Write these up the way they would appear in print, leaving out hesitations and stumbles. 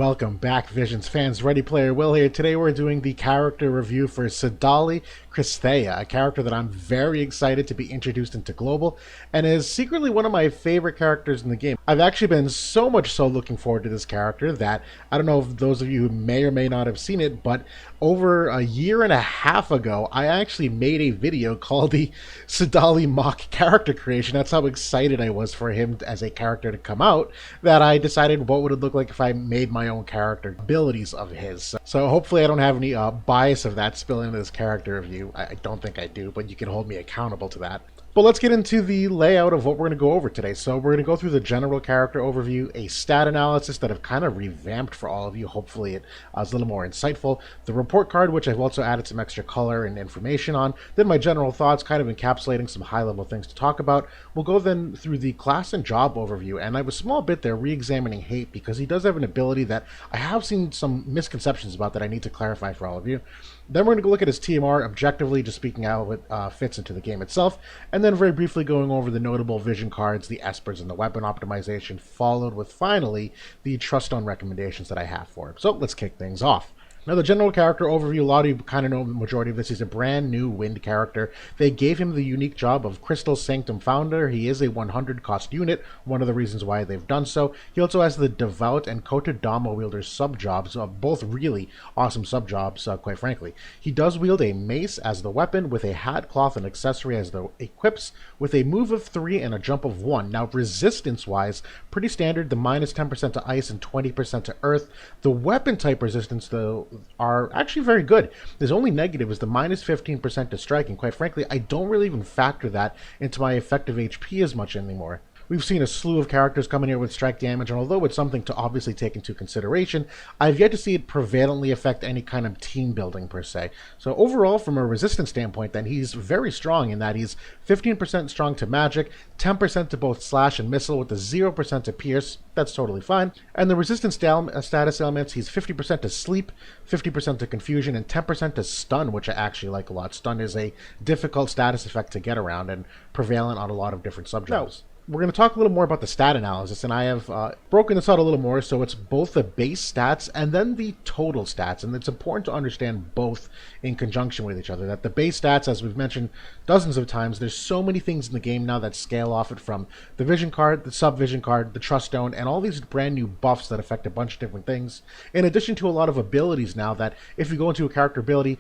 Welcome back, Visions fans. Ready Player Will here. Today we're doing the character review for Sadali, a character that I'm very excited to be introduced into Global, and is secretly one of my favorite characters in the game. I've actually been so much so looking forward to this character that, I don't know if those of you who may or may not have seen it, but over a year and a half ago, I actually made a video called the Sadali mock character creation. That's how excited I was for him as a character to come out, that I decided what would it look like if I made my own character abilities of his. So hopefully I don't have any bias of that spill into this character review. I don't think I do, but you can hold me accountable to that. But let's get into the layout of what we're going to go over today. So we're going to go through the general character overview, a stat analysis that I've kind of revamped for all of you. Hopefully it is a little more insightful. The report card, which I've also added some extra color and information on. Then my general thoughts, kind of encapsulating some high-level things to talk about. We'll go then through the class and job overview. And I have a small bit there re-examining Hate, because he does have an ability that I have seen some misconceptions about that I need to clarify for all of you. Then we're going to go look at his TMR objectively, just speaking how it fits into the game itself, and then very briefly going over the notable vision cards, the Espers, and the weapon optimization, followed with finally the Truststone recommendations that I have for him. So let's kick things off. Now, the general character overview, a lot of you kind of know the majority of this. He's a brand new wind character. They gave him the unique job of Crystal Sanctum Founder. He is a 100 cost unit, one of the reasons why they've done so. He also has the Devout and Kotodama Wielder sub-jobs, both really awesome sub-jobs, quite frankly. He does wield a mace as the weapon, with a hat, cloth, and accessory as the equips, with a move of 3 and a jump of 1. Now, resistance-wise, pretty standard, the minus 10% to ice and 20% to earth. The weapon type resistance, though, are actually very good. His only negative is the minus 15% to striking. Quite frankly, I don't really even factor that into my effective HP as much anymore. We've seen a slew of characters come in here with strike damage, and although it's something to obviously take into consideration, I've yet to see it prevalently affect any kind of team building per se. So overall, from a resistance standpoint, then, he's very strong in that he's 15% strong to magic, 10% to both slash and missile, with the 0% to pierce. That's totally fine. And the resistance status elements, he's 50% to sleep, 50% to confusion, and 10% to stun, which I actually like a lot. Stun is a difficult status effect to get around and prevalent on a lot of different subjects. We're going to talk a little more about the stat analysis, and I have broken this out a little more, so it's both the base stats and then the total stats, and it's important to understand both in conjunction with each other. That the base stats, as we've mentioned dozens of times, there's so many things in the game now that scale off it, from the vision card, the sub-vision card, the Truststone, and all these brand new buffs that affect a bunch of different things, in addition to a lot of abilities now that, if you go into a character ability,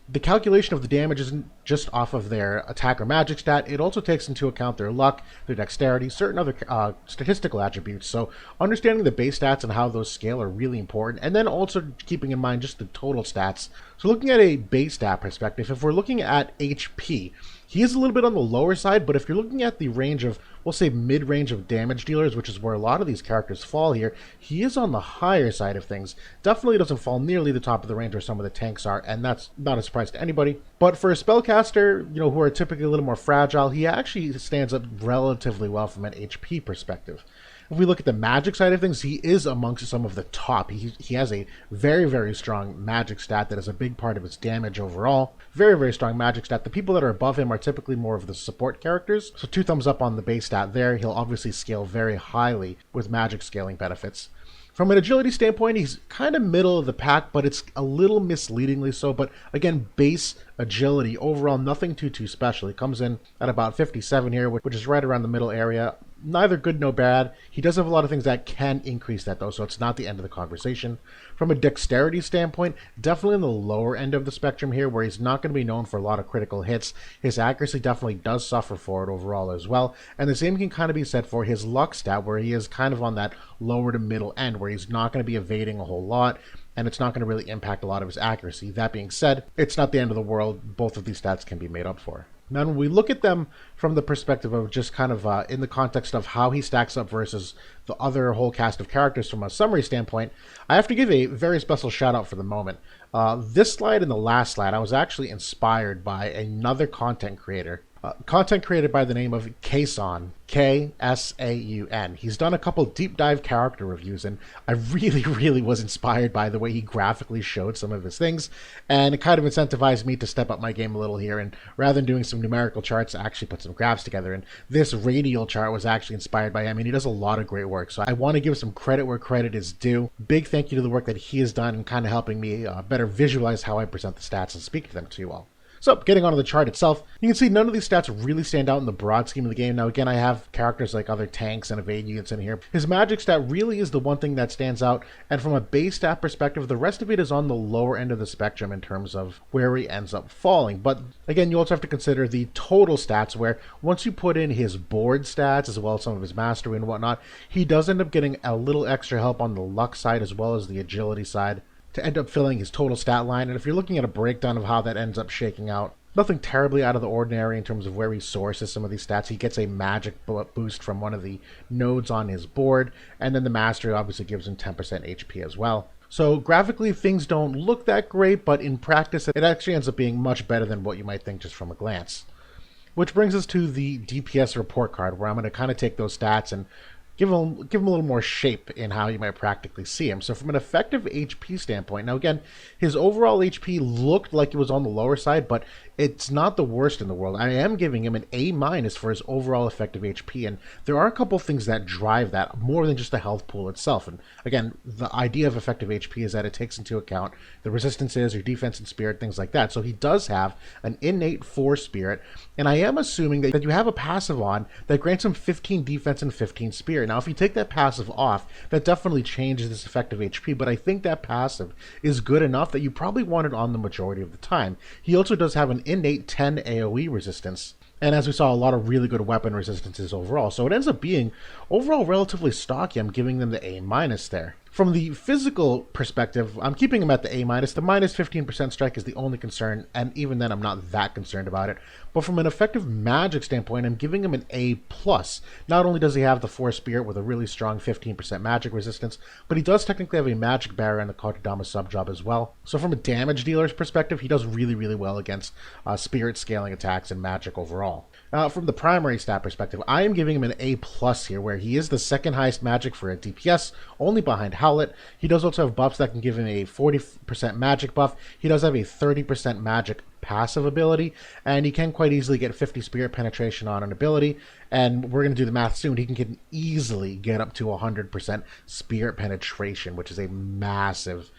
the calculation of the damage isn't just off of their attack or magic stat. It also takes into account their luck, their dexterity, certain other statistical attributes. So understanding the base stats and how those scale are really important. And then also keeping in mind just the total stats. So looking at a base stat perspective, if we're looking at HP, he is a little bit on the lower side, but if you're looking at the range of, we'll say mid-range of damage dealers, which is where a lot of these characters fall here, he is on the higher side of things. Definitely doesn't fall nearly the top of the range where some of the tanks are, and that's not a surprise to anybody. But for a spellcaster, who are typically a little more fragile, he actually stands up relatively well from an HP perspective. If we look at the magic side of things, he is amongst some of the top. He has a very, very strong magic stat that is a big part of his damage overall. Very, very strong magic stat. The people that are above him are typically more of the support characters. So 2 thumbs up on the base stat there. He'll obviously scale very highly with magic scaling benefits. From an agility standpoint, he's kind of middle of the pack, but it's a little misleadingly so. But again, base agility, overall, nothing too special. He comes in at about 57 here, which is right around the middle area. Neither good nor bad. He does have a lot of things that can increase that, though, so it's not the end of the conversation. From a dexterity standpoint, definitely in the lower end of the spectrum here, where he's not going to be known for a lot of critical hits. His accuracy definitely does suffer for it overall as well. And the same can kind of be said for his luck stat, where he is kind of on that lower to middle end, where he's not going to be evading a whole lot, and it's not going to really impact a lot of his accuracy. That being said, it's not the end of the world. Both of these stats can be made up for. Now, when we look at them from the perspective of just kind of in the context of how he stacks up versus the other whole cast of characters from a summary standpoint, I have to give a very special shout out for the moment. This slide and the last slide, I was actually inspired by another content creator Content created by the name of Ksaun, Ksaun. He's done a couple deep dive character reviews, and I really, really was inspired by the way he graphically showed some of his things, and it kind of incentivized me to step up my game a little here, and rather than doing some numerical charts, I actually put some graphs together, and this radial chart was actually inspired by him, and he does a lot of great work, so I want to give some credit where credit is due. Big thank you to the work that he has done and kind of helping me better visualize how I present the stats and speak to them to you all. So, getting onto the chart itself, you can see none of these stats really stand out in the broad scheme of the game. Now, again, I have characters like other tanks and evade units in here. His magic stat really is the one thing that stands out, and from a base stat perspective, the rest of it is on the lower end of the spectrum in terms of where he ends up falling. But, again, you also have to consider the total stats, where once you put in his board stats, as well as some of his mastery and whatnot, he does end up getting a little extra help on the luck side, as well as the agility side, to end up filling his total stat line. And if you're looking at a breakdown of how that ends up shaking out, nothing terribly out of the ordinary in terms of where he sources some of these stats. He gets a magic boost from one of the nodes on his board, and then the mastery obviously gives him 10% HP as well. So graphically, things don't look that great, but in practice, it actually ends up being much better than what you might think just from a glance. Which brings us to the DPS report card, where I'm going to kind of take those stats and give him a little more shape in how you might practically see him. So from an effective HP standpoint, now again, his overall HP looked like it was on the lower side, but it's not the worst in the world. I am giving him an A- for his overall effective HP, and there are a couple things that drive that more than just the health pool itself. And again, the idea of effective HP is that it takes into account the resistances, your defense and spirit, things like that. So he does have an innate 4 spirit, and I am assuming that you have a passive on that grants him 15 defense and 15 spirit. Now, if you take that passive off, that definitely changes this effective HP, but I think that passive is good enough that you probably want it on the majority of the time. He also does have an innate 10 AoE resistance, and as we saw, a lot of really good weapon resistances overall, so it ends up being overall relatively stocky. I'm giving them the A- there. From the physical perspective, I'm keeping him at the A-. The minus 15% strike is the only concern, and even then I'm not that concerned about it. But from an effective magic standpoint, I'm giving him an A+. Not only does he have the 4 spirit with a really strong 15% magic resistance, but he does technically have a magic barrier in the Kotodama subjob as well. So from a damage dealer's perspective, he does really, really well against spirit scaling attacks and magic overall. From the primary stat perspective, I am giving him an A+ here, where he is the second highest magic for a DPS, only behind Howlet. He does also have buffs that can give him a 40% magic buff. He does have a 30% magic passive ability, and he can quite easily get 50 spirit penetration on an ability, and we're going to do the math soon. He can easily get up to 100% spirit penetration, which is a massive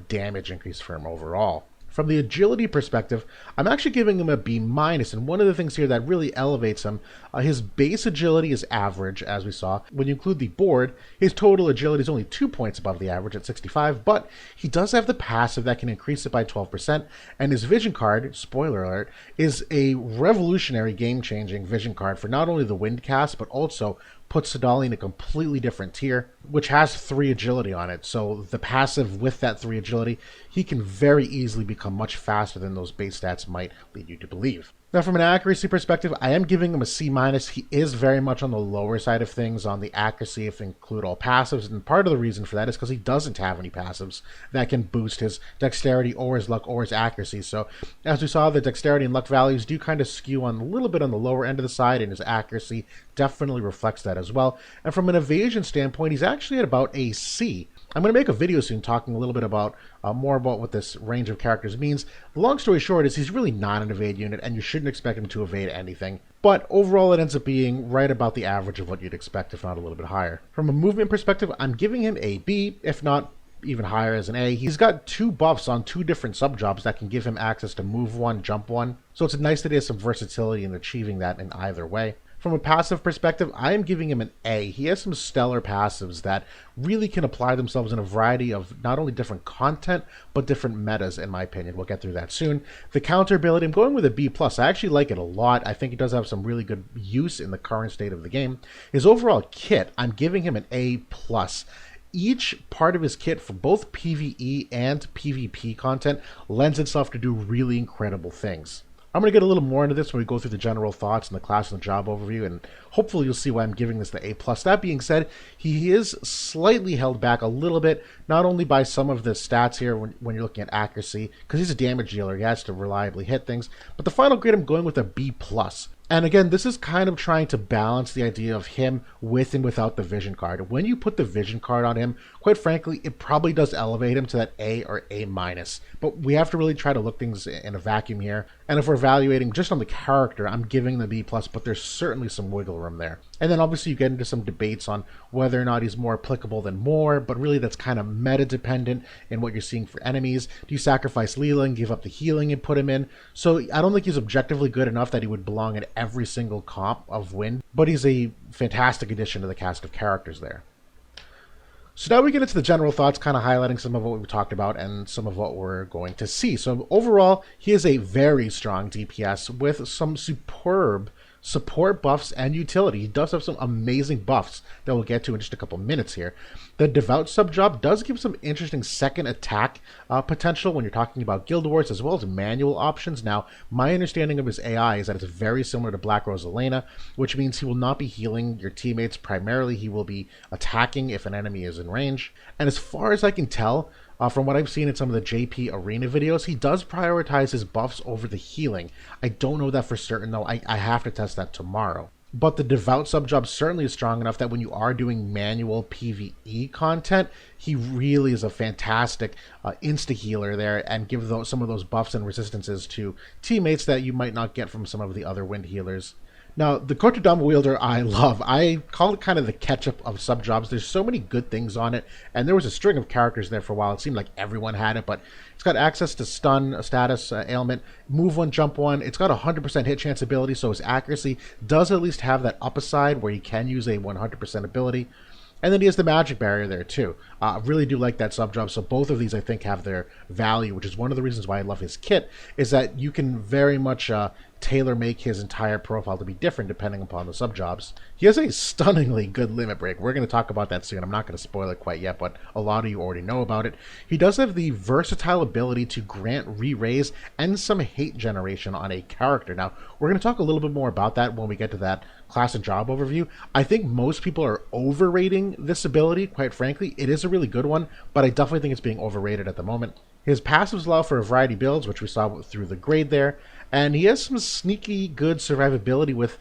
damage increase for him overall. From the agility perspective, I'm actually giving him a B-, and one of the things here that really elevates him, his base agility is average, as we saw. When you include the board, his total agility is only 2 points above the average at 65, but he does have the passive that can increase it by 12%, and his vision card, spoiler alert, is a revolutionary game-changing vision card for not only the wind cast, but also puts Sadali in a completely different tier, which has 3 agility on it. So the passive with that 3 agility, he can very easily become much faster than those base stats might lead you to believe. Now, from an accuracy perspective, I am giving him a C-. He is very much on the lower side of things on the accuracy if you include all passives, and part of the reason for that is because he doesn't have any passives that can boost his dexterity or his luck or his accuracy. So, as we saw, the dexterity and luck values do kind of skew on a little bit on the lower end of the side, and his accuracy definitely reflects that as well. And from an evasion standpoint, he's actually at about a C. I'm going to make a video soon talking a little bit about more about what this range of characters means. The long story short is he's really not an evade unit, and you shouldn't expect him to evade anything. But overall, it ends up being right about the average of what you'd expect, if not a little bit higher. From a movement perspective, I'm giving him a B, if not even higher as an A. He's got 2 buffs on 2 different subjobs that can give him access to move 1, jump 1. So it's nice that he has some versatility in achieving that in either way. From a passive perspective, I am giving him an A. He has some stellar passives that really can apply themselves in a variety of not only different content, but different metas, in my opinion. We'll get through that soon. The counter ability, I'm going with a B+. I actually like it a lot. I think it does have some really good use in the current state of the game. His overall kit, I'm giving him an A+. Each part of his kit for both PvE and PvP content lends itself to do really incredible things. I'm going to get a little more into this when we go through the general thoughts and the class and the job overview, and hopefully you'll see why I'm giving this the A+. That being said, he is slightly held back a little bit, not only by some of the stats here when you're looking at accuracy, because he's a damage dealer, he has to reliably hit things, but the final grade I'm going with a B+. And again, this is kind of trying to balance the idea of him with and without the vision card. When you put the vision card on him, quite frankly, it probably does elevate him to that A or A minus. But we have to really try to look things in a vacuum here. And if we're evaluating just on the character, I'm giving the B plus, but there's certainly some wiggle room there. And then obviously you get into some debates on whether or not he's more applicable than more, but really that's kind of meta dependent in what you're seeing for enemies. Do you sacrifice Leela and give up the healing and put him in? So I don't think he's objectively good enough that he would belong in every single comp of Wind, but he's a fantastic addition to the cast of characters there. So now we get into the general thoughts, kind of highlighting some of what we talked about and some of what we're going to see. So overall, he is a very strong DPS with some superb support buffs and utility. He does have some amazing buffs that we'll get to in just a couple minutes here. The Devout sub-job does give some interesting second attack potential when you're talking about Guild Wars, as well as manual options. Now, my understanding of his AI is that it's very similar to Black Rose Elena, which means he will not be healing your teammates. Primarily, he will be attacking if an enemy is in range. And as far as I can tell, from what I've seen in some of the JP Arena videos, he does prioritize his buffs over the healing. I don't know that for certain, though. I have to test that tomorrow. But the Devout sub-job certainly is strong enough that when you are doing manual PvE content, he really is a fantastic insta-healer there and give some of those buffs and resistances to teammates that you might not get from some of the other wind healers. Now, the Kotodama Wielder I love. I call it kind of the ketchup of sub-jobs. There's so many good things on it, and there was a string of characters there for a while. It seemed like everyone had it, but it's got access to stun, status, ailment, move one, jump one. It's got a 100% hit chance ability, so his accuracy does at least have that upside where you can use a 100% ability. And then he has the magic barrier there too. I really do like that sub-job, so both of these I think have their value, which is one of the reasons why I love his kit, is that you can very much tailor-make his entire profile to be different depending upon the sub-jobs. He has a stunningly good limit break. We're going to talk about that soon. I'm not going to spoil it quite yet, but a lot of you already know about it. He does have the versatile ability to grant re-raise and some hate generation on a character. Now, we're going to talk a little bit more about that when we get to that class and job overview. I think most people are overrating this ability, quite frankly. It is a really good one, but I definitely think it's being overrated at the moment. His passives allow for a variety of builds, which we saw through the grade there, and he has some sneaky good survivability with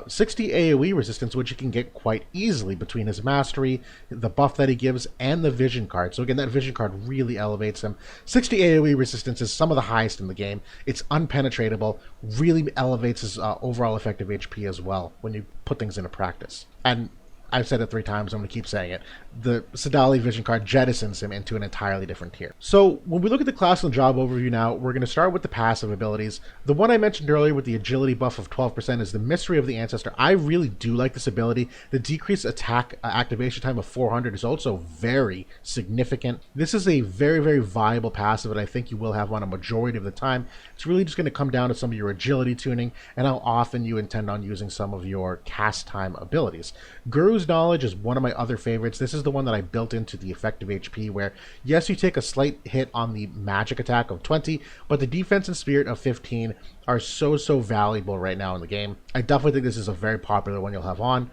60 AoE resistance, which he can get quite easily between his mastery, the buff that he gives, and the vision card. So again, that vision card really elevates him. 60 AoE resistance is some of the highest in the game. It's unpenetratable, really elevates his overall effective HP as well when you put things into practice. And I've said it 3 times, I'm going to keep saying it. The Sadali vision card jettisons him into an entirely different tier. So when we look at the class and job overview now, we're going to start with the passive abilities. The one I mentioned earlier with the agility buff of 12% is the Mystery of the Ancestor. I really do like this ability. The decreased attack activation time of 400 is also very significant. This is a very, very viable passive that I think you will have on a majority of the time. It's really just going to come down to some of your agility tuning and how often you intend on using some of your cast time abilities. Guru's Knowledge is one of my other favorites. This is the one that I built into the effective HP where, yes, you take a slight hit on the magic attack of 20, but the defense and spirit of 15 are so valuable right now in the game. I definitely think this is a very popular one you'll have on.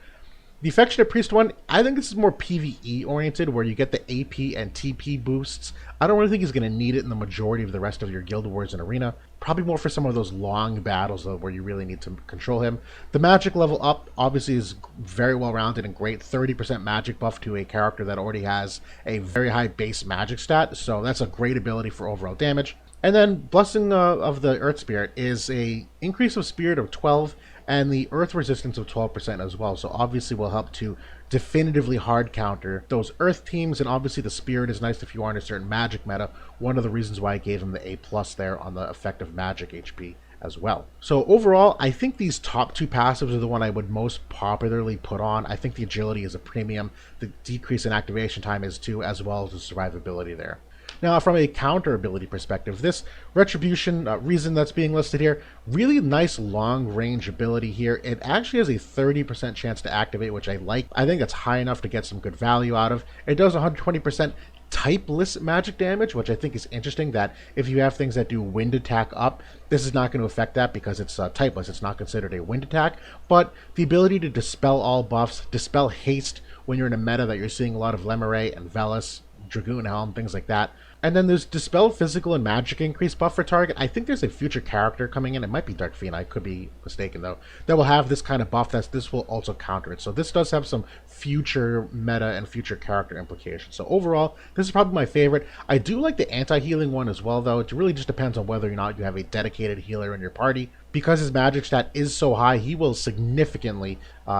The Affectionate Priest one, I think this is more PvE oriented, where you get the AP and TP boosts. I don't really think he's going to need it in the majority of the rest of your Guild Wars and Arena. Probably more for some of those long battles, though, where you really need to control him. The magic level up, obviously, is very well-rounded and great. 30% magic buff to a character that already has a very high base magic stat, so that's a great ability for overall damage. And then Blessing of the Earth Spirit is a increase of spirit of 12 and the earth resistance of 12% as well. So obviously will help to definitively hard counter those earth teams, and obviously the spirit is nice if you are in a certain magic meta. One of the reasons why I gave him the A+ there on the effective magic HP as well. So overall, I think these top 2 passives are the one I would most popularly put on. I think the agility is a premium. The decrease in activation time is too, as well as the survivability there. Now, from a counter ability perspective, this Retribution reason that's being listed here, really nice long range ability here. It actually has a 30% chance to activate, which I like. I think that's high enough to get some good value out of. It does 120% typeless magic damage, which I think is interesting, that if you have things that do wind attack up, this is not going to affect that because it's typeless. It's not considered a wind attack, but the ability to dispel all buffs, dispel haste when you're in a meta that you're seeing a lot of Lemuray and Velis, Dragoon Helm, things like that. And then there's Dispel Physical and Magic Increase buff for target. I think there's a future character coming in. It might be Dark Fiend. I could be mistaken, though. That will have this kind of buff. This will also counter it. So this does have some future meta and future character implications. So overall, this is probably my favorite. I do like the anti-healing one as well, though. It really just depends on whether or not you have a dedicated healer in your party. Because his magic stat is so high, he will significantly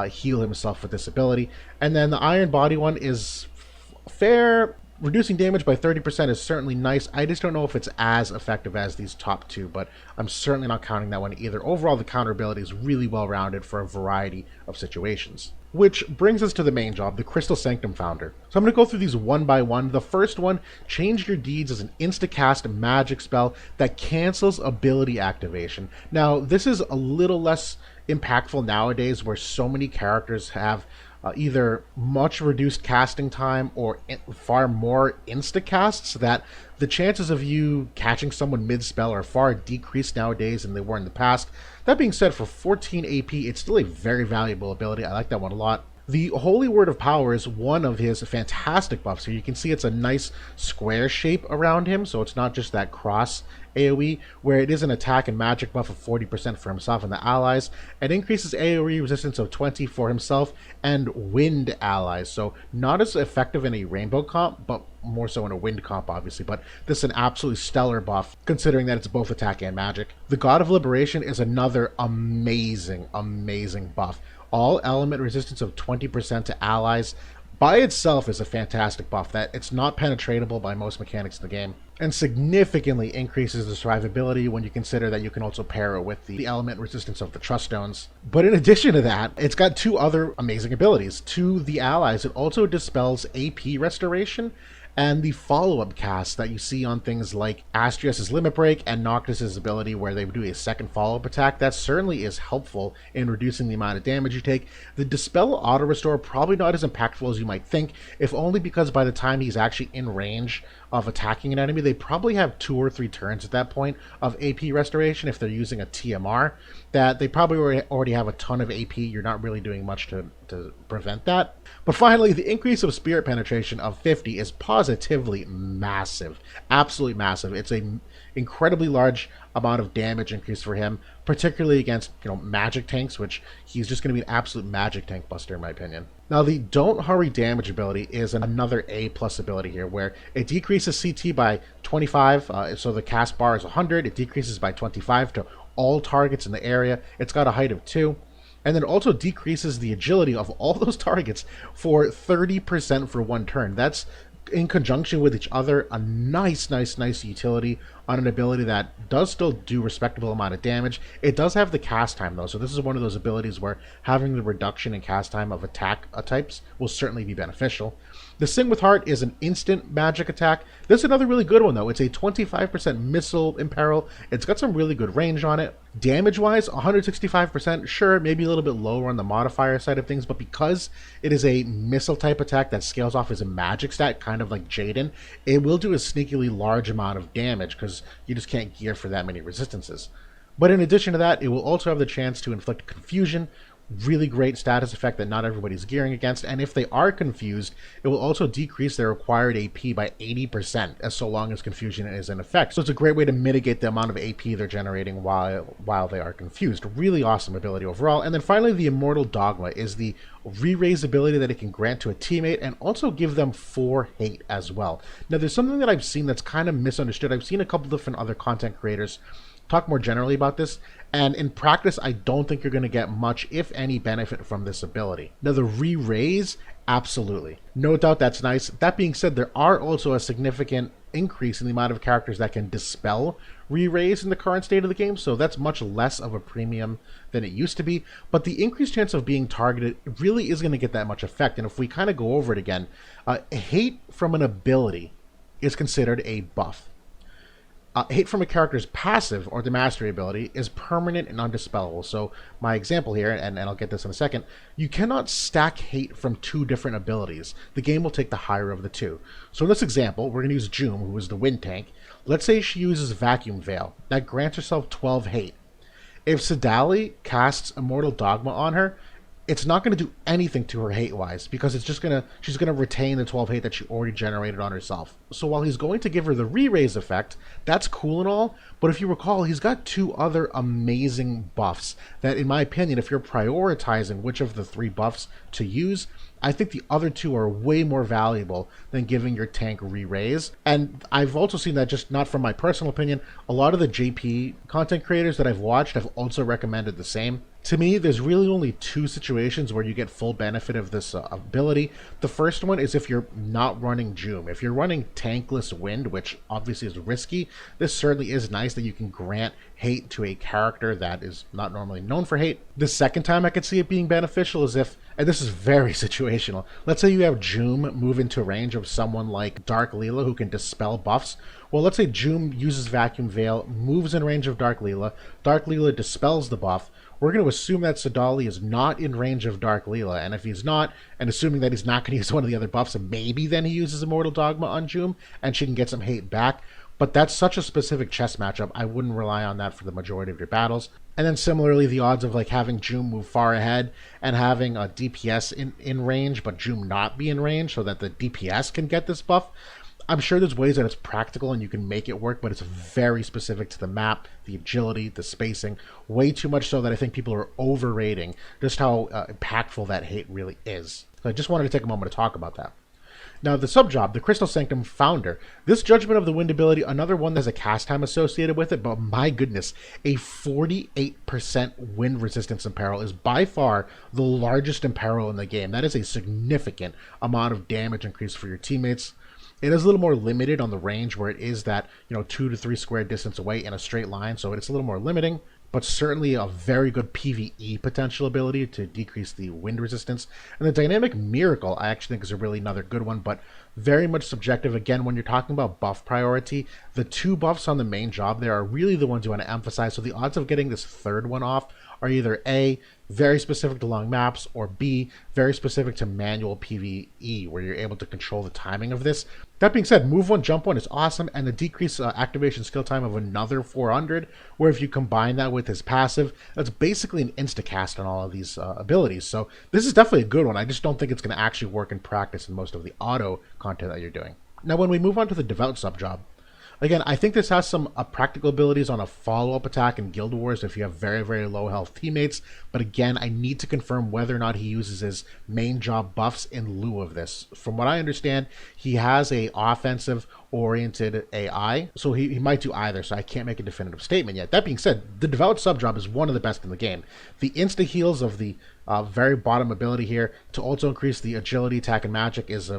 heal himself with this ability. And then the Iron Body one is fair. Reducing damage by 30% is certainly nice. I just don't know if it's as effective as these top two, but I'm certainly not counting that one either. Overall, the counter ability is really well-rounded for a variety of situations. Which brings us to the main job, the Crystal Sanctum Founder. So I'm going to go through these one by one. The first one, Change Your Deeds, is an insta-cast magic spell that cancels ability activation. Now, this is a little less impactful nowadays where so many characters have either much reduced casting time or far more insta-casts that the chances of you catching someone mid-spell are far decreased nowadays than they were in the past. That being said, for 14 AP, it's still a very valuable ability. I like that one a lot. The Holy Word of Power is one of his fantastic buffs here. You can see it's a nice square shape around him, so it's not just that cross AoE, where it is an attack and magic buff of 40% for himself and the allies. It increases AoE resistance of 20 for himself and wind allies, so not as effective in a rainbow comp, but more so in a wind comp, obviously. But this is an absolutely stellar buff, considering that it's both attack and magic. The God of Liberation is another amazing, amazing buff. All element resistance of 20% to allies by itself is a fantastic buff that it's not penetratable by most mechanics in the game, and significantly increases the survivability when you consider that you can also pair it with the element resistance of the Truststones. But in addition to that, it's got two other amazing abilities. To the allies, it also dispels AP restoration and the follow-up cast that you see on things like Astrius' Limit Break and Noctis' ability where they do a second follow-up attack. That certainly is helpful in reducing the amount of damage you take. The Dispel Auto Restore, probably not as impactful as you might think, if only because by the time he's actually in range of attacking an enemy, they probably have 2 or 3 turns at that point of AP restoration if they're using a TMR, that they probably already have a ton of AP. You're not really doing much to prevent that. But finally, the increase of Spirit Penetration of 50 is positively massive. Absolutely massive. It's an incredibly large amount of damage increase for him, particularly against magic tanks, which he's just going to be an absolute magic tank buster in my opinion. Now the Don't Hurry damage ability is another A+ ability here, where it decreases CT by 25, so the cast bar is 100, it decreases by 25 to all targets in the area, it's got a height of 2, and then also decreases the agility of all those targets for 30% for 1 turn. That's in conjunction with each other a nice utility on an ability that does still do respectable amount of damage. It does have the cast time though, so this is one of those abilities where having the reduction in cast time of attack types will certainly be beneficial. The Sing with Heart is an instant magic attack. This is another really good one though. It's a 25% missile imperil. It's got some really good range on it. Damage wise, 165%, sure, maybe a little bit lower on the modifier side of things, but because it is a missile type attack that scales off as a magic stat, kind of like Jaden, it will do a sneakily large amount of damage because you just can't gear for that many resistances. But in addition to that, it will also have the chance to inflict confusion, really great status effect that not everybody's gearing against, and if they are confused, it will also decrease their required AP by 80% as so long as confusion is in effect. So it's a great way to mitigate the amount of AP they're generating while they are confused. Really awesome ability overall. And then finally, the Immortal Dogma is the re-raise ability that it can grant to a teammate and also give them 4 hate as well. Now there's something that I've seen that's kind of misunderstood. I've seen a couple different other content creators talk more generally about this, and in practice I don't think you're going to get much, if any, benefit from this ability. Now the re-raise, absolutely, no doubt that's nice. That being said, there are also a significant increase in the amount of characters that can dispel re-raise in the current state of the game, so that's much less of a premium than it used to be, but the increased chance of being targeted really is going to get that much effect. And if we kind of go over it again, hate from an ability is considered a buff. Hate from a character's passive or the mastery ability is permanent and undispellable. So my example here, and I'll get this in a second, you cannot stack hate from 2 different abilities. The game will take the higher of the 2. So in this example, we're going to use Joom, who is the wind tank. Let's say she uses Vacuum Veil. That grants herself 12 hate. If Sadali casts Immortal Dogma on her, it's not going to do anything to her hate-wise because she's gonna retain the 12 hate that she already generated on herself. So while he's going to give her the re-raise effect, that's cool and all, but if you recall, he's got two other amazing buffs that, in my opinion, if you're prioritizing which of the three buffs to use, I think the other two are way more valuable than giving your tank re-raise. And I've also seen that, just not from my personal opinion, a lot of the JP content creators that I've watched have also recommended the same. To me, there's really only two situations where you get full benefit of this ability. The first one is if you're not running Joom. If you're running tankless Wind, which obviously is risky, this certainly is nice that you can grant hate to a character that is not normally known for hate. The second time I could see it being beneficial is if, and this is very situational, let's say you have Joom move into range of someone like Dark Leela who can dispel buffs. Well, let's say Joom uses Vacuum Veil, moves in range of Dark Leela dispels the buff. We're going to assume that Sadali is not in range of Dark Leela, and if he's not, and assuming that he's not going to use one of the other buffs, maybe then he uses Immortal Dogma on Joom, and she can get some hate back. But that's such a specific chess matchup, I wouldn't rely on that for the majority of your battles. And then similarly, the odds of like having Joom move far ahead and having a DPS in range, but Joom not be in range so that the DPS can get this buff, I'm sure there's ways that it's practical and you can make it work, but it's very specific to the map, the agility, the spacing, way too much so that I think people are overrating just how impactful that hate really is. So I just wanted to take a moment to talk about that. Now, the sub-job, the Crystal Sanctum Founder, this Judgment of the Wind ability, another one that has a cast time associated with it, but my goodness, a 48% wind resistance imperil is by far the largest imperil in the game. That is a significant amount of damage increase for your teammates. It is a little more limited on the range where it is that, 2 to 3 square distance away in a straight line, so it's a little more limiting, but certainly a very good PvE potential ability to decrease the wind resistance. And the Dynamic Miracle, I actually think, is a really another good one, but very much subjective. Again, when you're talking about buff priority, the two buffs on the main job there are really the ones you want to emphasize, so the odds of getting this third one off are either A, very specific to long maps, or B, very specific to manual PvE, where you're able to control the timing of this. That being said, move one, jump one is awesome, and the decreased activation skill time of another 400, where if you combine that with his passive, that's basically an insta-cast on all of these abilities. So this is definitely a good one. I just don't think it's going to actually work in practice in most of the auto content that you're doing. Now, when we move on to the Devout sub-job, again, I think this has some practical abilities on a follow-up attack in Guild Wars if you have very, very low health teammates. But again, I need to confirm whether or not he uses his main job buffs in lieu of this. From what I understand, he has a offensive-oriented AI, so he might do either, so I can't make a definitive statement yet. That being said, the Devout sub-job is one of the best in the game. The insta-heals of the very bottom ability here to also increase the agility, attack, and magic is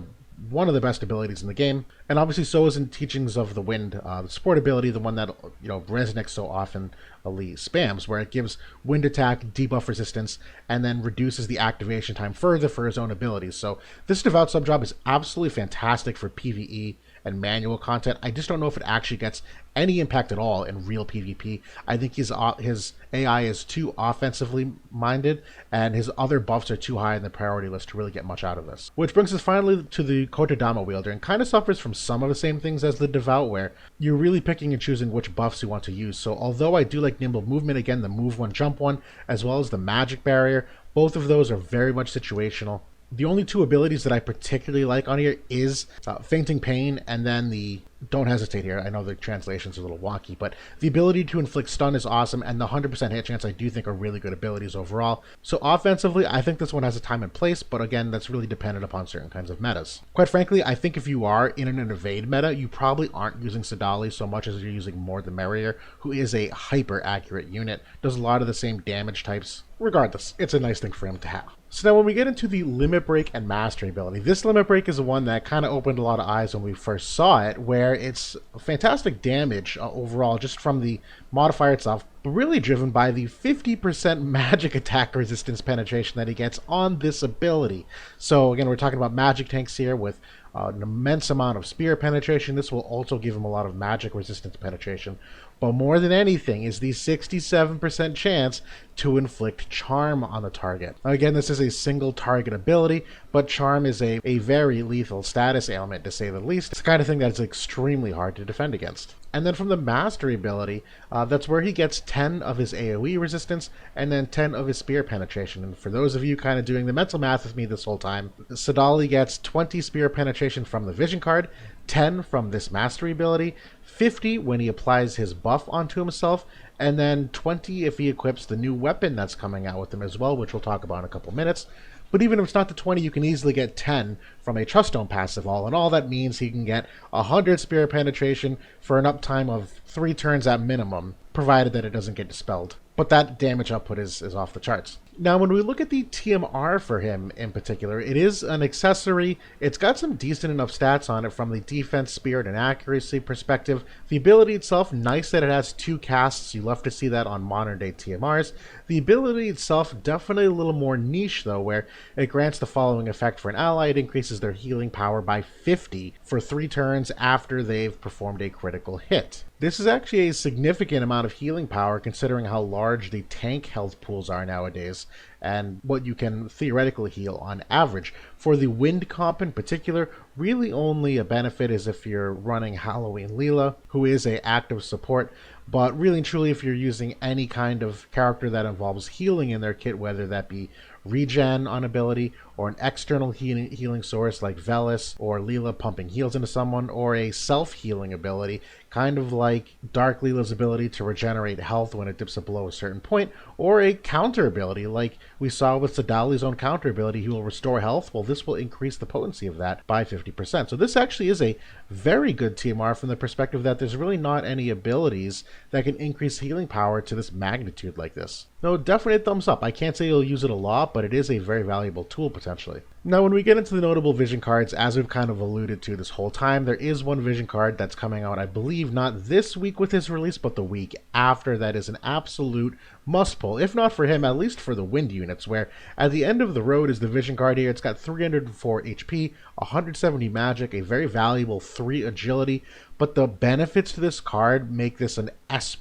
one of the best abilities in the game, and obviously so is in Teachings of the Wind, the support ability, the one that Resnick so often spams, where it gives wind attack, debuff resistance, and then reduces the activation time further for his own abilities. So this Devout sub-job is absolutely fantastic for PvE and manual content. I just don't know if it actually gets any impact at all in real PvP. I think his AI is too offensively minded, and his other buffs are too high in the priority list to really get much out of this. Which brings us finally to the Kotodama Wielder, and kind of suffers from some of the same things as the Devout, where you're really picking and choosing which buffs you want to use. So although I do like Nimble Movement, again, the move one, jump one, as well as the Magic Barrier, both of those are very much situational. The only two abilities that I particularly like on here is Fainting Pain, and then the, don't hesitate here, I know the translation's a little wonky, but the ability to inflict stun is awesome, and the 100% hit chance I do think are really good abilities overall. So offensively, I think this one has a time and place, but again, that's really dependent upon certain kinds of metas. Quite frankly, I think if you are in an evade meta, you probably aren't using Sadali so much as you're using More the Merrier, who is a hyper accurate unit, does a lot of the same damage types. Regardless, it's a nice thing for him to have. So now when we get into the Limit Break and Mastery ability, this Limit Break is the one that kind of opened a lot of eyes when we first saw it, where it's fantastic damage overall just from the modifier itself, but really driven by the 50% magic attack resistance penetration that he gets on this ability. So again, we're talking about magic tanks here with an immense amount of spear penetration. This will also give him a lot of magic resistance penetration. But more than anything is the 67% chance to inflict Charm on the target. Now again, this is a single target ability, but Charm is a very lethal status ailment, to say the least. It's the kind of thing that's extremely hard to defend against. And then from the Mastery ability, that's where he gets 10 of his AoE resistance and then 10 of his spear penetration. And for those of you kind of doing the mental math with me this whole time, Sadali gets 20 spear penetration from the vision card, 10 from this Mastery ability, 50 when he applies his buff onto himself, and then 20 if he equips the new weapon that's coming out with him as well, which we'll talk about in a couple minutes. But even if it's not the 20, you can easily get 10 from a Truststone passive. All in all, that means he can get 100 spear penetration for an uptime of 3 turns at minimum, provided that it doesn't get dispelled. But that damage output is off the charts. Now, when we look at the TMR for him in particular, it is an accessory. It's got some decent enough stats on it from the defense, spirit, and accuracy perspective. The ability itself, nice that it has 2 casts. You love to see that on modern day TMRs. The ability itself, definitely a little more niche though, where it grants the following effect for an ally. It increases their healing power by 50 for 3 turns after they've performed a critical hit. This is actually a significant amount of healing power considering how large the tank health pools are nowadays and what you can theoretically heal on average. For the wind comp in particular, really only a benefit is if you're running Halloween Leela, who is a active support, but really and truly if you're using any kind of character that involves healing in their kit, whether that be regen on ability or an external healing source like Velis or Leela pumping heals into someone, or a self-healing ability, kind of like Dark Leela's ability to regenerate health when it dips below a certain point, or a counter ability like we saw with Sadali's own counter ability. He will restore health. Well, this will increase the potency of that by 50%. So this actually is a very good TMR from the perspective that there's really not any abilities that can increase healing power to this magnitude like this. No, definitely a thumbs up. I can't say you'll use it a lot, but it is a very valuable tool potentially. Now, when we get into the notable vision cards, as we've kind of alluded to this whole time, there is one vision card that's coming out, I believe, not this week with his release, but the week after. That is an absolute must pull, if not for him, at least for the wind units, where at the end of the road is the vision card here. It's got 304 HP, 170 magic, a very valuable 3 agility, but the benefits to this card make this an S++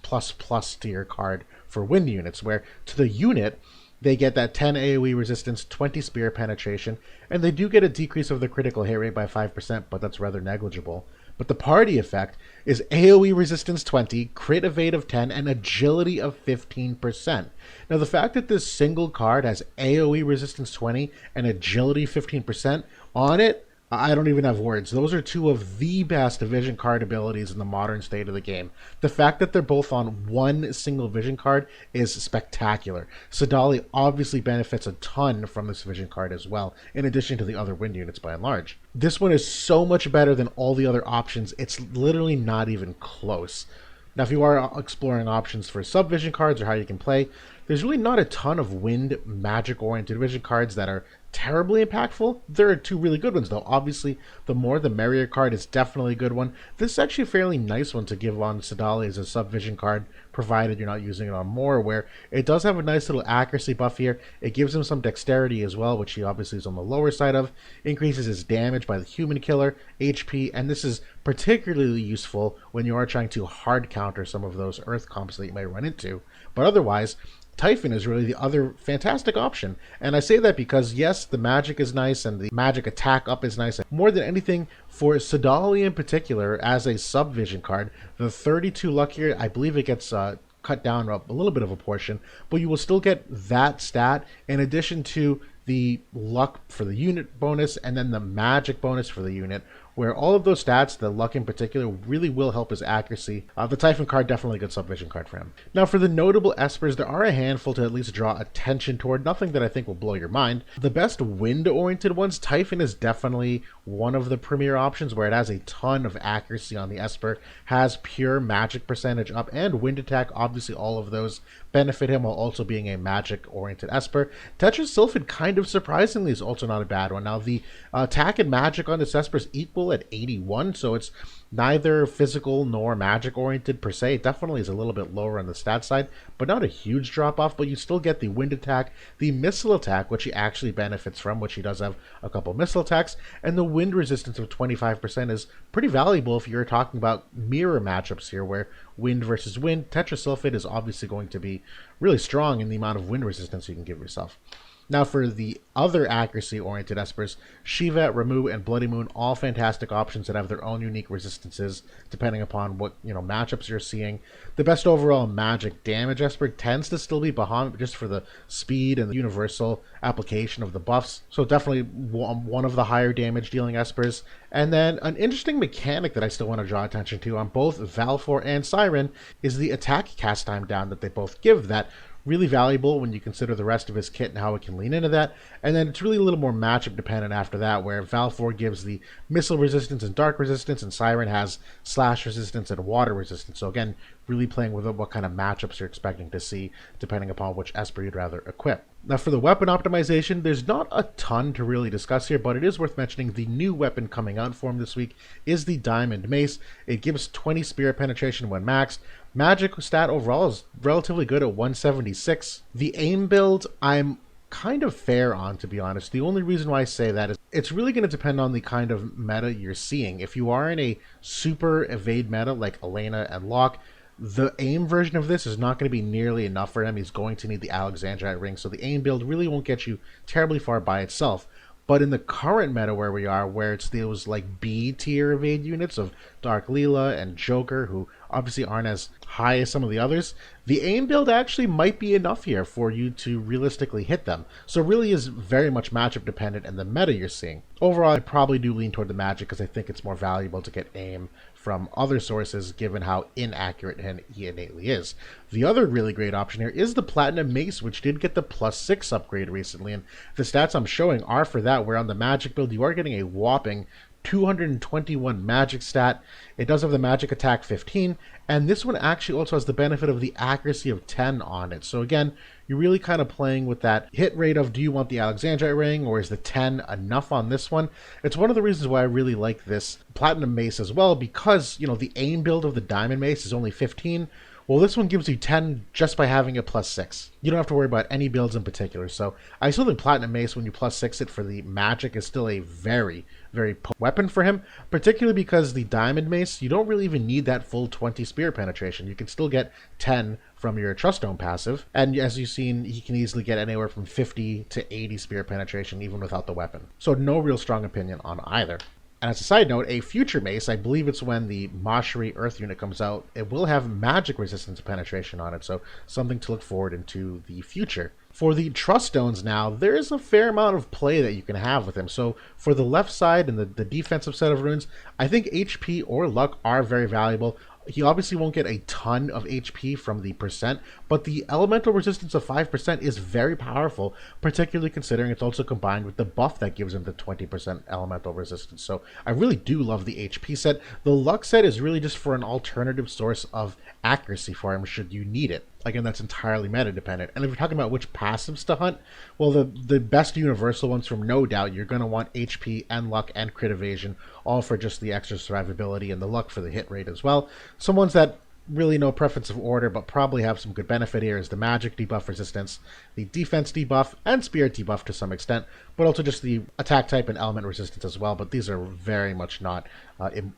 tier card for wind units, where to the unit, they get that 10 AoE resistance, 20 spear penetration, and they do get a decrease of the critical hit rate by 5%, but that's rather negligible. But the party effect is AoE resistance 20, crit evade of 10, and agility of 15%. Now, the fact that this single card has AoE resistance 20 and agility 15% on it, I don't even have words. Those are 2 of the best vision card abilities in the modern state of the game. The fact that they're both on one single vision card is spectacular. Sadali obviously benefits a ton from this vision card as well, in addition to the other wind units by and large. This one is so much better than all the other options, it's literally not even close. Now, if you are exploring options for sub-vision cards or how you can play, there's really not a ton of wind magic-oriented vision cards that are terribly impactful. There are 2 really good ones, though. Obviously, the more the merrier card is definitely a good one. This is actually a fairly nice one to give on Sadali as a sub-vision card, provided you're not using it on more, where it does have a nice little accuracy buff here. It gives him some dexterity as well, which he obviously is on the lower side of. Increases his damage by the human killer, HP, and this is particularly useful when you are trying to hard counter some of those earth comps that you may run into. But otherwise, Typhon is really the other fantastic option. And I say that because, yes, the magic is nice and the magic attack up is nice. More than anything, for Sadali in particular, as a sub-vision card, the 32 luck here, I believe it gets cut down a little bit of a portion, but you will still get that stat in addition to the luck for the unit bonus and then the magic bonus for the unit, where all of those stats, the luck in particular, really will help his accuracy. The Typhon card, definitely a good sub-vision card for him. Now, for the notable Espers, there are a handful to at least draw attention toward, nothing that I think will blow your mind. The best wind-oriented ones, Typhon is definitely one of the premier options, where it has a ton of accuracy on the Esper, has pure magic percentage up, and wind attack. Obviously, all of those benefit him while also being a magic-oriented Esper. Tetrasylphid, kind of surprisingly, is also not a bad one. Now, the attack and magic on this Esper is equal at 81, so it's neither physical nor magic oriented per se. It definitely is a little bit lower on the stat side, but not a huge drop off. But you still get the wind attack, the missile attack, which he actually benefits from, which he does have a couple missile attacks, and the wind resistance of 25% is pretty valuable if you're talking about mirror matchups here, where wind versus wind, Tetrasylphid is obviously going to be really strong in the amount of wind resistance you can give yourself. Now for the other accuracy-oriented Espers, Shiva, Ramu, and Bloody Moon, all fantastic options that have their own unique resistances depending upon what matchups you're seeing. The best overall magic damage Esper tends to still be Bahamut just for the speed and the universal application of the buffs. So definitely one of the higher damage dealing Espers. And then an interesting mechanic that I still want to draw attention to on both Valfor and Siren is the attack cast time down that they both give. That really valuable when you consider the rest of his kit and how it can lean into that. And then it's really a little more matchup dependent after that, where Valfor gives the missile resistance and dark resistance, and Siren has slash resistance and water resistance. So again, really playing with what kind of matchups you're expecting to see depending upon which Esper you'd rather equip. Now for the weapon optimization, there's not a ton to really discuss here, but it is worth mentioning the new weapon coming out for him this week is the Diamond Mace. It gives 20 spirit penetration when maxed. Magic stat overall is relatively good at 176. The aim build, I'm kind of fair on, to be honest. The only reason why I say that is it's really going to depend on the kind of meta you're seeing. If you are in a super evade meta like Elena and Locke, the aim version of this is not going to be nearly enough for him. He's going to need the Alexandrite ring, so the aim build really won't get you terribly far by itself. But in the current meta where we are, where it's those like B tier evade units of Dark Leela and Joker, who obviously aren't as high as some of the others, the aim build actually might be enough here for you to realistically hit them. So it really is very much matchup dependent and the meta you're seeing. Overall, I probably do lean toward the magic because I think it's more valuable to get aim from other sources given how inaccurate he innately is. The other really great option here is the Platinum Mace, which did get the +6 upgrade recently, and the stats I'm showing are for that, where on the magic build you are getting a whopping 221 magic stat. It does have the magic attack 15, and this one actually also has the benefit of the accuracy of 10 on it. So again, you're really kind of playing with that hit rate of, do you want the Alexandrite ring, or is the 10 enough on this one? It's one of the reasons why I really like this Platinum Mace as well, because, the aim build of the Diamond Mace is only 15. Well, this one gives you 10 just by having a +6. You don't have to worry about any builds in particular. So I still think Platinum Mace, when you +6 it for the magic, is still a very, very potent weapon for him, particularly because the Diamond Mace, you don't really even need that full 20 spear penetration. You can still get 10 from your Truststone passive, and as you've seen, he can easily get anywhere from 50 to 80 spear penetration even without the weapon. So no real strong opinion on either. And as a side note, a future mace, I believe it's when the Mashri Earth unit comes out, it will have magic resistance penetration on it, so something to look forward into the future. For the Truststones now, there is a fair amount of play that you can have with him. So for the left side and the defensive set of runes, I think HP or luck are very valuable. He obviously won't get a ton of HP from the percent, but the elemental resistance of 5% is very powerful, particularly considering it's also combined with the buff that gives him the 20% elemental resistance. So I really do love the HP set. The luck set is really just for an alternative source of accuracy for him should you need it. Again, that's entirely meta dependent. And if you're talking about which passives to hunt, well, the best universal ones from no doubt, you're going to want HP and luck and crit evasion, all for just the extra survivability, and the luck for the hit rate as well. Some ones that really no preference of order, but probably have some good benefit here is the magic debuff resistance, the defense debuff, and spirit debuff to some extent, but also just the attack type and element resistance as well. But these are very much not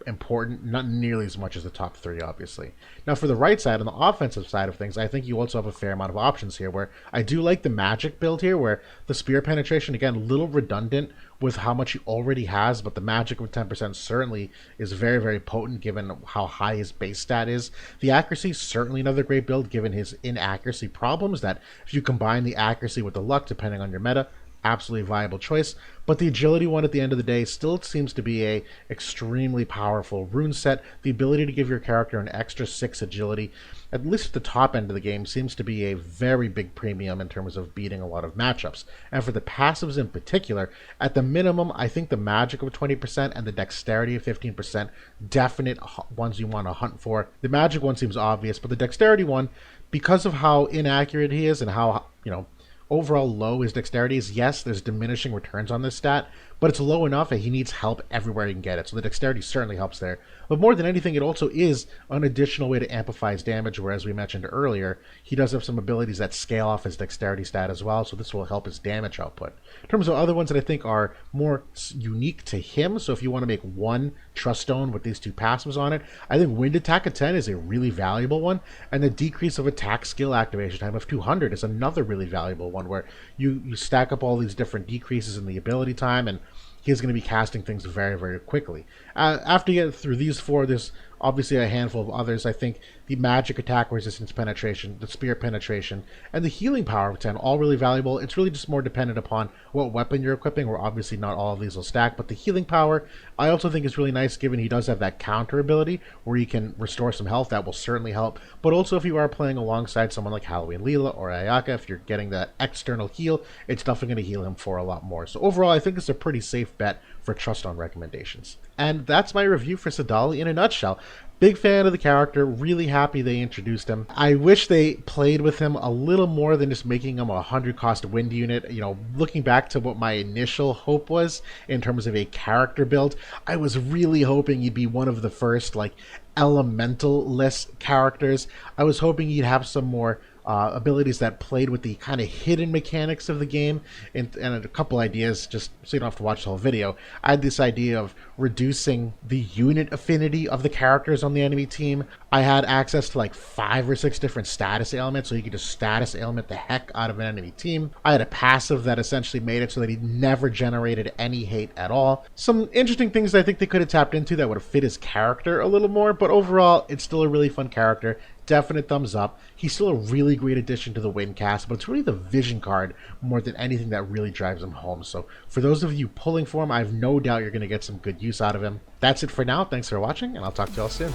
important, not nearly as much as the top three, obviously. Now for the right side, on the offensive side of things, I think you also have a fair amount of options here, where I do like the magic build here, where the spear penetration, again, a little redundant with how much he already has, but the magic with 10% certainly is very, very potent given how high his base stat is. The accuracy, certainly another great build given his inaccuracy problems, that if you combine the accuracy with the luck, depending on your meta, absolutely viable choice. But the agility one at the end of the day still seems to be a extremely powerful rune set. The ability to give your character an extra 6 agility, at least at the top end of the game, seems to be a very big premium in terms of beating a lot of matchups. And for the passives in particular, at the minimum, I think the magic of 20% and the dexterity of 15%, definite ones you want to hunt for. The magic one seems obvious, but the dexterity one, because of how inaccurate he is and how, overall low his dexterity is, yes, there's diminishing returns on this stat, but it's low enough that he needs help everywhere he can get it. So the dexterity certainly helps there. But more than anything, it also is an additional way to amplify his damage, where, as we mentioned earlier, he does have some abilities that scale off his dexterity stat as well, so this will help his damage output. In terms of other ones that I think are more unique to him, so if you want to make one Truststone with these two passives on it, I think Wind Attack at 10 is a really valuable one, and the decrease of attack skill activation time of 200 is another really valuable one. one where you stack up all these different decreases in the ability time, and he's going to be casting things very, very quickly. After you get through these four, there's obviously a handful of others. I think the magic attack resistance penetration, the spear penetration, and the healing power of 10, all really valuable. It's really just more dependent upon what weapon you're equipping, where obviously not all of these will stack, but the healing power, I also think is really nice, given he does have that counter ability where he can restore some health. That will certainly help. But also if you are playing alongside someone like Halloween Leela or Ayaka, if you're getting that external heal, it's definitely going to heal him for a lot more. So overall, I think it's a pretty safe bet for Truststone recommendations. And that's my review for Sadali in a nutshell. Big fan of the character, really happy they introduced him. I wish they played with him a little more than just making him a 100 cost wind unit. You know, looking back to what my initial hope was in terms of a character build, I was really hoping he'd be one of the first, like, elemental-less characters. I was hoping he'd have some more abilities that played with the kind of hidden mechanics of the game, and a couple ideas, just so you don't have to watch the whole video. I had this idea of reducing the unit affinity of the characters on the enemy team. I had access to like 5 or 6 different status ailments, so you could just status ailment the heck out of an enemy team. I had a passive that essentially made it so that he never generated any hate at all. Some interesting things I think they could have tapped into that would have fit his character a little more, but overall, it's still a really fun character. Definite thumbs up. He's still a really great addition to the win cast, but it's really the vision card more than anything that really drives him home. So for those of you pulling for him, I have no doubt you're going to get some good use out of him. That's it for now. Thanks for watching, and I'll talk to y'all soon.